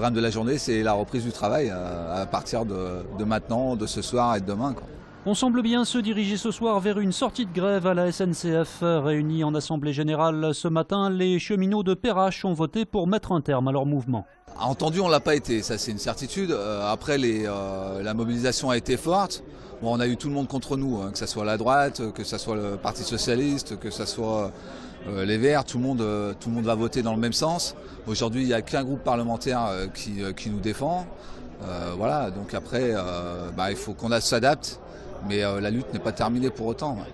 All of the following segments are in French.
programme de la journée, c'est la reprise du travail à partir de maintenant, de ce soir et de demain, quoi. On semble bien se diriger ce soir vers une sortie de grève à la SNCF. Réunis en assemblée générale ce matin, les cheminots de Perrache ont voté pour mettre un terme à leur mouvement. Entendu, on ne l'a pas été, ça c'est une certitude. Après, la mobilisation a été forte. Bon, on a eu tout le monde contre nous, hein, que ce soit la droite, que ce soit le Parti Socialiste, que ce soit les Verts, tout le monde va voter dans le même sens. Aujourd'hui, il n'y a qu'un groupe parlementaire qui nous défend. Voilà, donc après, il faut qu'on s'adapte, mais la lutte n'est pas terminée pour autant. Ouais.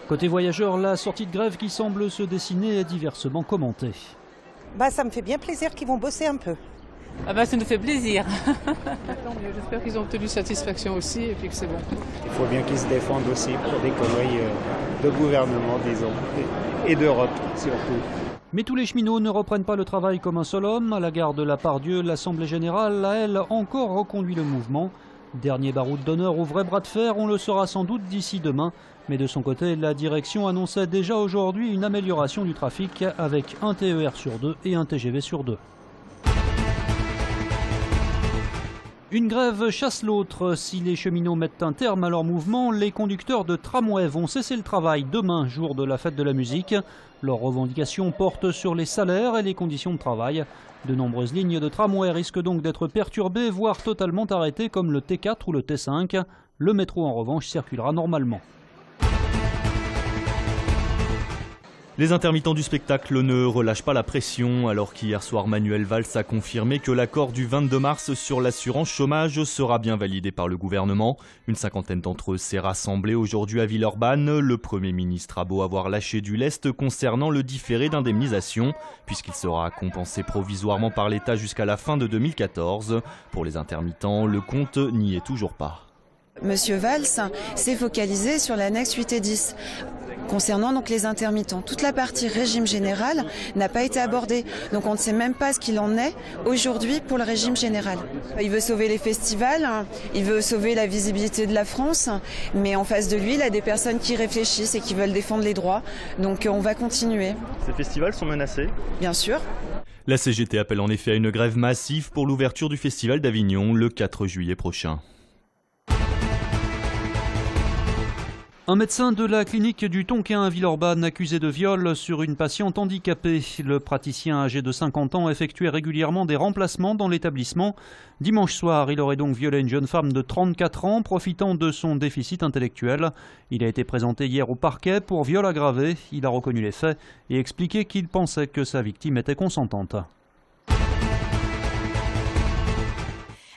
Côté voyageurs, la sortie de grève qui semble se dessiner est diversement commentée. Ça me fait bien plaisir qu'ils vont bosser un peu. Ça nous fait plaisir. J'espère qu'ils ont obtenu satisfaction aussi et puis que c'est bon. Il faut bien qu'ils se défendent aussi pour des conneries de gouvernement, disons, et d'Europe surtout. Mais tous les cheminots ne reprennent pas le travail comme un seul homme. À la gare de la Pardieu, l'Assemblée générale a, elle, encore reconduit le mouvement. Dernier baroud d'honneur au vrai bras de fer, on le saura sans doute d'ici demain. Mais de son côté, la direction annonçait déjà aujourd'hui une amélioration du trafic avec un TER sur 2 et un TGV sur 2. Une grève chasse l'autre. Si les cheminots mettent un terme à leur mouvement, les conducteurs de tramway vont cesser le travail demain, jour de la fête de la musique. Leurs revendications portent sur les salaires et les conditions de travail. De nombreuses lignes de tramway risquent donc d'être perturbées, voire totalement arrêtées, comme le T4 ou le T5. Le métro, en revanche, circulera normalement. Les intermittents du spectacle ne relâchent pas la pression, alors qu'hier soir Manuel Valls a confirmé que l'accord du 22 mars sur l'assurance chômage sera bien validé par le gouvernement. Une cinquantaine d'entre eux s'est rassemblée aujourd'hui à Villeurbanne. Le Premier ministre a beau avoir lâché du lest concernant le différé d'indemnisation, puisqu'il sera compensé provisoirement par l'État jusqu'à la fin de 2014. Pour les intermittents, le compte n'y est toujours pas. Monsieur Valls s'est focalisé sur l'annexe 8 et 10. Concernant donc les intermittents, toute la partie régime général n'a pas été abordée. Donc on ne sait même pas ce qu'il en est aujourd'hui pour le régime général. Il veut sauver les festivals, il veut sauver la visibilité de la France, mais en face de lui, il a des personnes qui réfléchissent et qui veulent défendre les droits. Donc on va continuer. Ces festivals sont menacés ? Bien sûr. La CGT appelle en effet à une grève massive pour l'ouverture du Festival d'Avignon le 4 juillet prochain. Un médecin de la clinique du Tonquin à Villeurbanne accusé de viol sur une patiente handicapée. Le praticien âgé de 50 ans effectuait régulièrement des remplacements dans l'établissement. Dimanche soir, il aurait donc violé une jeune femme de 34 ans, profitant de son déficit intellectuel. Il a été présenté hier au parquet pour viol aggravé. Il a reconnu les faits et expliqué qu'il pensait que sa victime était consentante.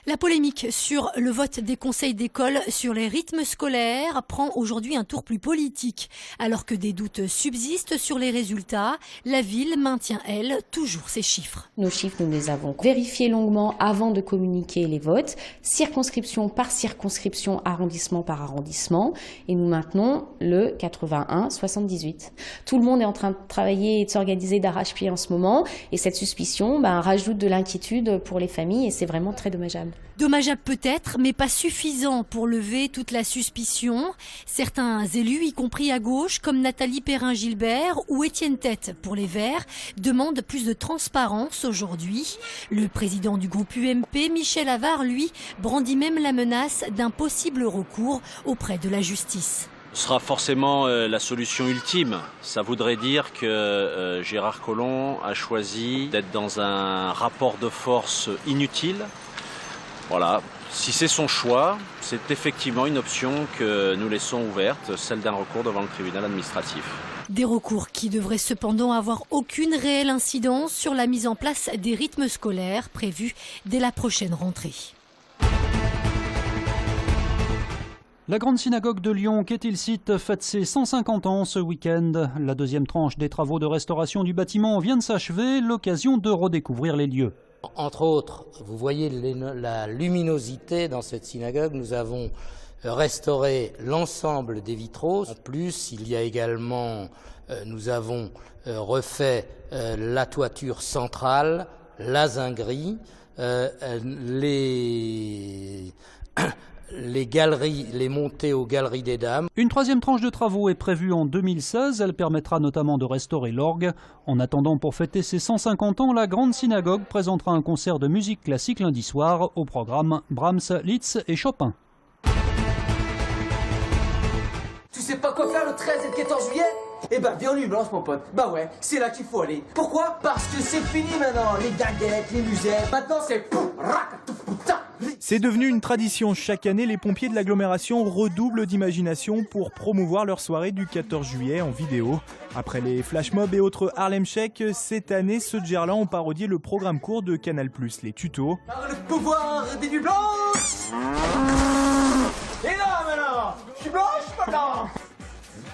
La polémique sur le vote des conseils d'école sur les rythmes scolaires prend aujourd'hui un tour plus politique. Alors que des doutes subsistent sur les résultats, la ville maintient, elle, toujours ses chiffres. Nos chiffres, nous les avons vérifiés longuement avant de communiquer les votes, circonscription par circonscription, arrondissement par arrondissement, et nous maintenons le 81-78. Tout le monde est en train de travailler et de s'organiser d'arrache-pied en ce moment, et cette suspicion rajoute de l'inquiétude pour les familles, et c'est vraiment très dommageable. Dommageable peut-être, mais pas suffisant pour lever toute la suspicion. Certains élus, y compris à gauche, comme Nathalie Perrin-Gilbert ou Étienne Tête pour les Verts, demandent plus de transparence aujourd'hui. Le président du groupe UMP, Michel Avare, lui, brandit même la menace d'un possible recours auprès de la justice. Ce sera forcément la solution ultime. Ça voudrait dire que Gérard Collomb a choisi d'être dans un rapport de force inutile. Voilà, si c'est son choix, c'est effectivement une option que nous laissons ouverte, celle d'un recours devant le tribunal administratif. Des recours qui devraient cependant avoir aucune réelle incidence sur la mise en place des rythmes scolaires prévus dès la prochaine rentrée. La grande synagogue de Lyon, Quai-il-Site, fête ses 150 ans ce week-end. La deuxième tranche des travaux de restauration du bâtiment vient de s'achever, l'occasion de redécouvrir les lieux. Entre autres, vous voyez la luminosité dans cette synagogue. Nous avons restauré l'ensemble des vitraux. En plus, il y a également, nous avons refait la toiture centrale, la zinguerie, les galeries, les montées aux Galeries des Dames. Une troisième tranche de travaux est prévue en 2016. Elle permettra notamment de restaurer l'orgue. En attendant, pour fêter ses 150 ans, la Grande Synagogue présentera un concert de musique classique lundi soir. Au programme, Brahms, Liszt et Chopin. Tu sais pas quoi faire le 13 et le 14 juillet? Eh ben viens en nuit blanche mon pote. Bah ouais, c'est là qu'il faut aller. Pourquoi? Parce que c'est fini maintenant, les daguettes, les musettes. Maintenant c'est C'est devenu une tradition. Chaque année, les pompiers de l'agglomération redoublent d'imagination pour promouvoir leur soirée du 14 juillet en vidéo. Après les flash mobs et autres Harlem Shake, cette année, ceux de Gerland ont parodié le programme court de Canal+, les tutos. Par le pouvoir des nuits blanches. Et là maintenant, je suis blanche maintenant.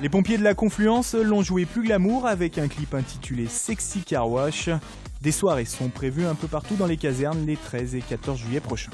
Les pompiers de la Confluence l'ont joué plus glamour avec un clip intitulé Sexy Car Wash. Des soirées sont prévues un peu partout dans les casernes les 13 et 14 juillet prochains.